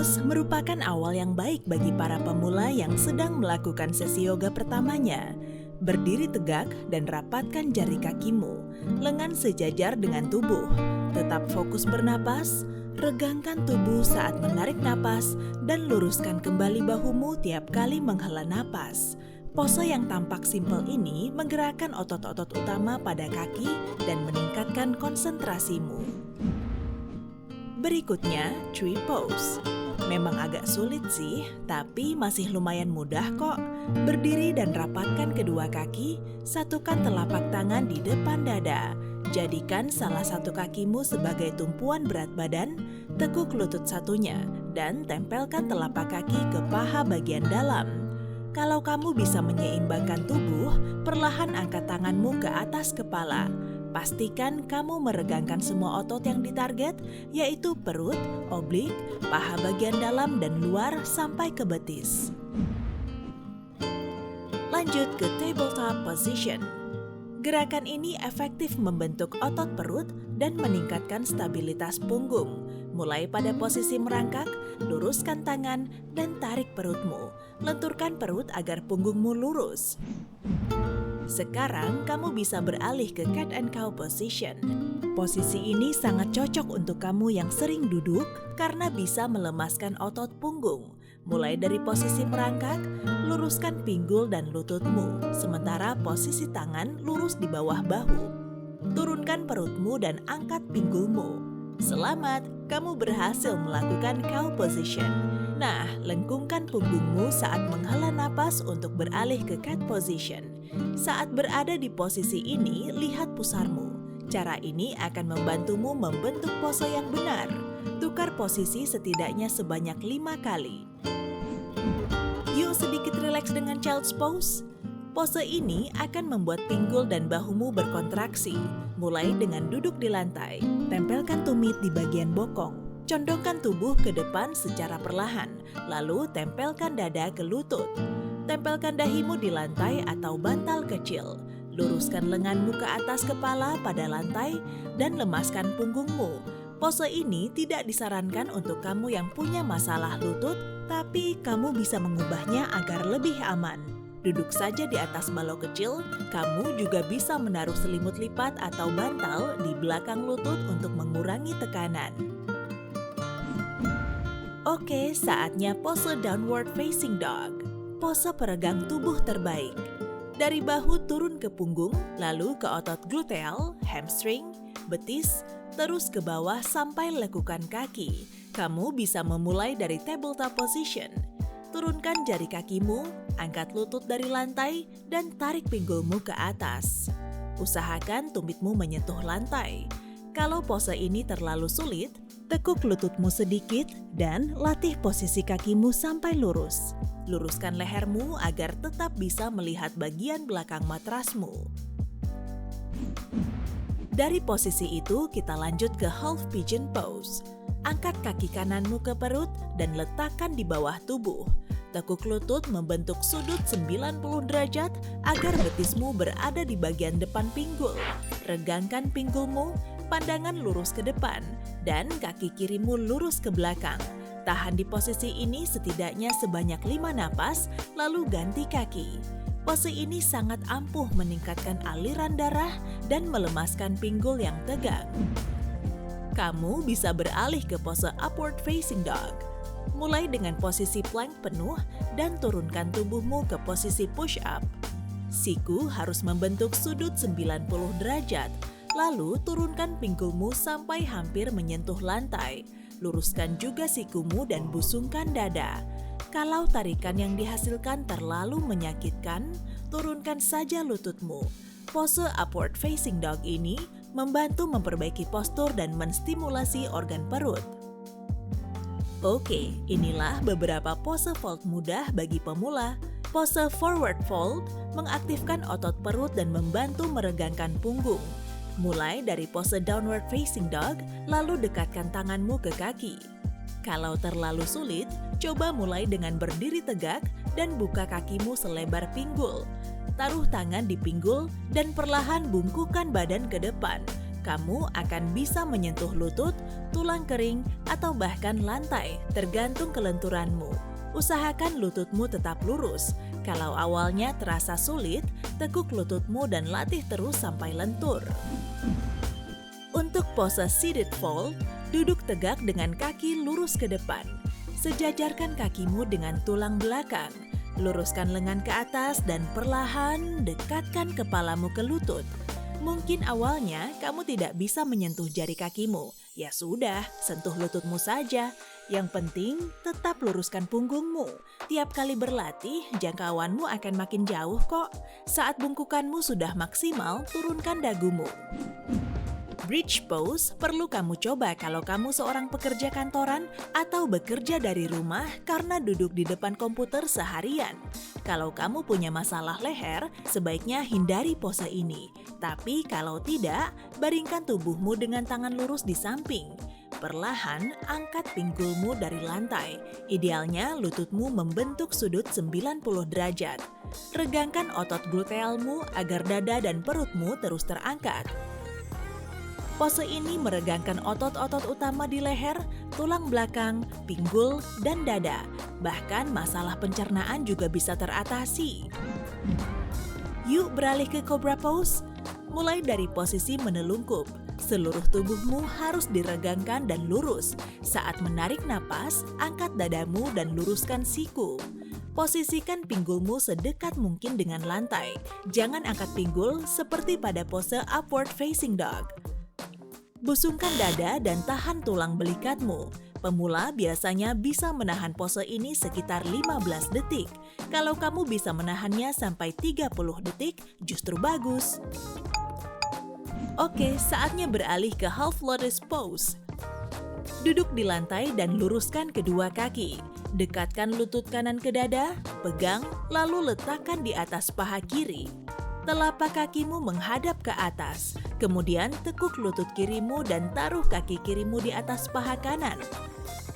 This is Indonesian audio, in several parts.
pose merupakan awal yang baik bagi para pemula yang sedang melakukan sesi yoga pertamanya. Berdiri tegak dan rapatkan jari kakimu, lengan sejajar dengan tubuh. Tetap fokus bernapas, regangkan tubuh saat menarik napas, dan luruskan kembali bahumu tiap kali menghela napas. Pose yang tampak simpel ini menggerakkan otot-otot utama pada kaki dan meningkatkan konsentrasimu. Berikutnya, tree pose. Memang agak sulit sih, tapi masih lumayan mudah kok. Berdiri dan rapatkan kedua kaki, satukan telapak tangan di depan dada. Jadikan salah satu kakimu sebagai tumpuan berat badan, tekuk lutut satunya, dan tempelkan telapak kaki ke paha bagian dalam. Kalau kamu bisa menyeimbangkan tubuh, perlahan angkat tanganmu ke atas kepala. Pastikan kamu meregangkan semua otot yang ditarget, yaitu perut, oblik, paha bagian dalam dan luar sampai ke betis. Lanjut ke tabletop position. Gerakan ini efektif membentuk otot perut dan meningkatkan stabilitas punggung. Mulai pada posisi merangkak, luruskan tangan dan tarik perutmu. Lenturkan perut agar punggungmu lurus. Sekarang kamu bisa beralih ke cat and cow position. Posisi ini sangat cocok untuk kamu yang sering duduk karena bisa melemaskan otot punggung. Mulai dari posisi merangkak, luruskan pinggul dan lututmu, sementara posisi tangan lurus di bawah bahu. Turunkan perutmu dan angkat pinggulmu. Selamat, kamu berhasil melakukan cow position. Nah, lengkungkan punggungmu saat menghela napas untuk beralih ke cat position. Saat berada di posisi ini, lihat pusarmu. Cara ini akan membantumu membentuk pose yang benar. Tukar posisi setidaknya sebanyak 5 kali. Yuk sedikit rileks dengan child's pose. Pose ini akan membuat pinggul dan bahumu berkontraksi. Mulai dengan duduk di lantai, tempelkan tumit di bagian bokong. Condongkan tubuh ke depan secara perlahan, lalu tempelkan dada ke lutut. Tempelkan dahimu di lantai atau bantal kecil. Luruskan lenganmu ke atas kepala pada lantai dan lemaskan punggungmu. Pose ini tidak disarankan untuk kamu yang punya masalah lutut, tapi kamu bisa mengubahnya agar lebih aman. Duduk saja di atas balok kecil, kamu juga bisa menaruh selimut lipat atau bantal di belakang lutut untuk mengurangi tekanan. Oke, saatnya pose downward facing dog. Pose peregang tubuh terbaik. Dari bahu turun ke punggung, lalu ke otot gluteal, hamstring, betis, terus ke bawah sampai lekukan kaki. Kamu bisa memulai dari tabletop position. Turunkan jari kakimu, angkat lutut dari lantai, dan tarik pinggulmu ke atas. Usahakan tumitmu menyentuh lantai. Kalau pose ini terlalu sulit, tekuk lututmu sedikit dan latih posisi kakimu sampai lurus. Luruskan lehermu agar tetap bisa melihat bagian belakang matrasmu. Dari posisi itu, kita lanjut ke half pigeon pose. Angkat kaki kananmu ke perut dan letakkan di bawah tubuh. Tekuk lutut membentuk sudut 90 derajat agar betismu berada di bagian depan pinggul. Regangkan pinggulmu, pandangan lurus ke depan, dan kaki kirimu lurus ke belakang. Tahan di posisi ini setidaknya sebanyak 5 napas, lalu ganti kaki. Pose ini sangat ampuh meningkatkan aliran darah dan melemaskan pinggul yang tegang. Kamu bisa beralih ke pose upward facing dog. Mulai dengan posisi plank penuh dan turunkan tubuhmu ke posisi push up. Siku harus membentuk sudut 90 derajat. Lalu turunkan pinggulmu sampai hampir menyentuh lantai. Luruskan juga sikumu dan busungkan dada. Kalau tarikan yang dihasilkan terlalu menyakitkan, turunkan saja lututmu. Pose upward facing dog ini membantu memperbaiki postur dan menstimulasi organ perut. Oke, inilah beberapa pose fold mudah bagi pemula. Pose forward fold mengaktifkan otot perut dan membantu meregangkan punggung. Mulai dari pose downward facing dog, lalu dekatkan tanganmu ke kaki. Kalau terlalu sulit, coba mulai dengan berdiri tegak dan buka kakimu selebar pinggul. Taruh tangan di pinggul dan perlahan bungkukkan badan ke depan. kamu akan bisa menyentuh lutut, tulang kering, atau bahkan lantai, tergantung kelenturanmu. Usahakan lututmu tetap lurus. Kalau awalnya terasa sulit, tekuk lututmu dan latih terus sampai lentur. Untuk pose seated fold, duduk tegak dengan kaki lurus ke depan. Sejajarkan kakimu dengan tulang belakang. Luruskan lengan ke atas dan perlahan dekatkan kepalamu ke lutut. Mungkin awalnya kamu tidak bisa menyentuh jari kakimu. Ya sudah, sentuh lututmu saja. Yang penting tetap luruskan punggungmu. Tiap kali berlatih, jangkauanmu akan makin jauh kok. Saat bungkukanmu sudah maksimal, turunkan dagumu. Bridge pose perlu kamu coba kalau kamu seorang pekerja kantoran atau bekerja dari rumah karena duduk di depan komputer seharian. Kalau kamu punya masalah leher, sebaiknya hindari pose ini. Tapi kalau tidak, baringkan tubuhmu dengan tangan lurus di samping. Perlahan angkat pinggulmu dari lantai. Idealnya lututmu membentuk sudut 90 derajat. Regangkan otot glutealmu agar dada dan perutmu terus terangkat. Pose ini meregangkan otot-otot utama di leher, tulang belakang, pinggul, dan dada. Bahkan masalah pencernaan juga bisa teratasi. Yuk beralih ke Cobra Pose. Mulai dari posisi menelungkup. Seluruh tubuhmu harus diregangkan dan lurus. Saat menarik napas, angkat dadamu dan luruskan siku. Posisikan pinggulmu sedekat mungkin dengan lantai. Jangan angkat pinggul seperti pada pose upward facing dog. Busungkan dada dan tahan tulang belikatmu. Pemula biasanya bisa menahan pose ini sekitar 15 detik. Kalau kamu bisa menahannya sampai 30 detik, justru bagus. Oke, saatnya beralih ke half lotus pose. Duduk di lantai dan luruskan kedua kaki. Dekatkan lutut kanan ke dada, pegang, lalu letakkan di atas paha kiri. Telapak kakimu menghadap ke atas, kemudian tekuk lutut kirimu dan taruh kaki kirimu di atas paha kanan.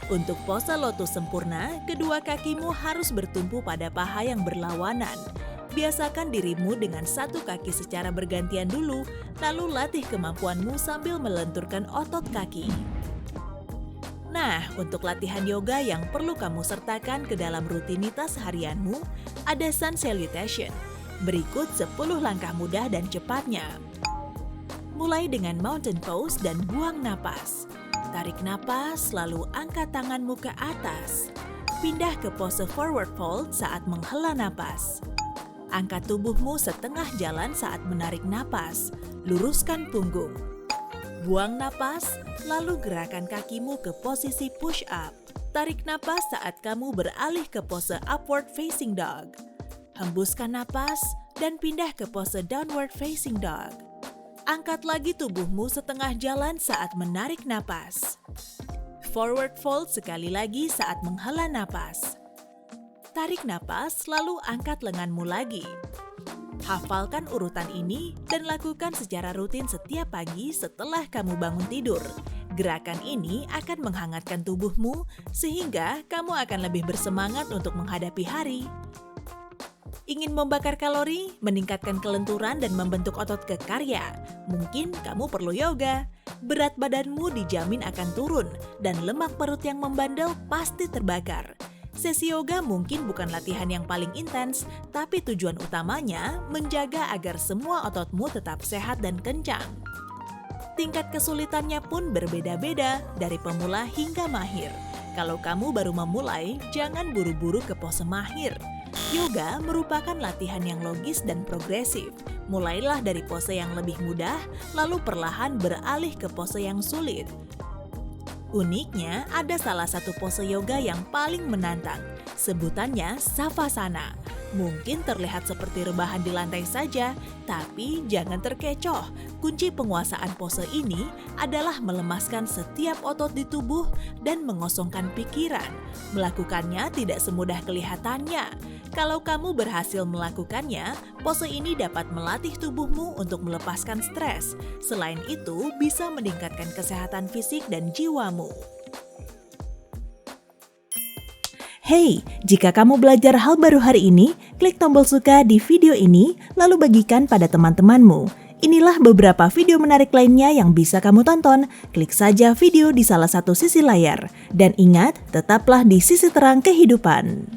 Untuk pose lotus sempurna, kedua kakimu harus bertumpu pada paha yang berlawanan. Biasakan dirimu dengan satu kaki secara bergantian dulu, lalu latih kemampuanmu sambil melenturkan otot kaki. Nah, untuk latihan yoga yang perlu kamu sertakan ke dalam rutinitas harianmu, ada sun salutation. Berikut 10 langkah mudah dan cepatnya. Mulai dengan mountain pose dan buang napas. Tarik napas, lalu angkat tanganmu ke atas. Pindah ke pose forward fold saat menghela napas. Angkat tubuhmu setengah jalan saat menarik napas. Luruskan punggung. Buang napas, lalu gerakan kakimu ke posisi push up. Tarik napas saat kamu beralih ke pose upward facing dog. Hembuskan napas dan pindah ke pose downward facing dog. Angkat lagi tubuhmu setengah jalan saat menarik napas. Forward fold sekali lagi saat menghela napas. Tarik napas lalu angkat lenganmu lagi. Hafalkan urutan ini dan lakukan secara rutin setiap pagi setelah kamu bangun tidur. Gerakan ini akan menghangatkan tubuhmu sehingga kamu akan lebih bersemangat untuk menghadapi hari. Ingin membakar kalori, meningkatkan kelenturan, dan membentuk otot kekarya? Mungkin kamu perlu yoga. Berat badanmu dijamin akan turun, dan lemak perut yang membandel pasti terbakar. Sesi yoga mungkin bukan latihan yang paling intens, tapi tujuan utamanya menjaga agar semua ototmu tetap sehat dan kencang. Tingkat kesulitannya pun berbeda-beda, dari pemula hingga mahir. Kalau kamu baru memulai, jangan buru-buru ke pose mahir. Yoga merupakan latihan yang logis dan progresif. Mulailah dari pose yang lebih mudah, lalu perlahan beralih ke pose yang sulit. Uniknya, ada salah satu pose yoga yang paling menantang. Sebutannya Savasana. Mungkin terlihat seperti rebahan di lantai saja, tapi jangan terkecoh. Kunci penguasaan pose ini adalah melemaskan setiap otot di tubuh dan mengosongkan pikiran. Melakukannya tidak semudah kelihatannya. Kalau kamu berhasil melakukannya, pose ini dapat melatih tubuhmu untuk melepaskan stres. Selain itu, bisa meningkatkan kesehatan fisik dan jiwamu. Hey, jika kamu belajar hal baru hari ini, klik tombol suka di video ini, lalu bagikan pada teman-temanmu. Inilah beberapa video menarik lainnya yang bisa kamu tonton. Klik saja video di salah satu sisi layar. Dan ingat, tetaplah di sisi terang kehidupan.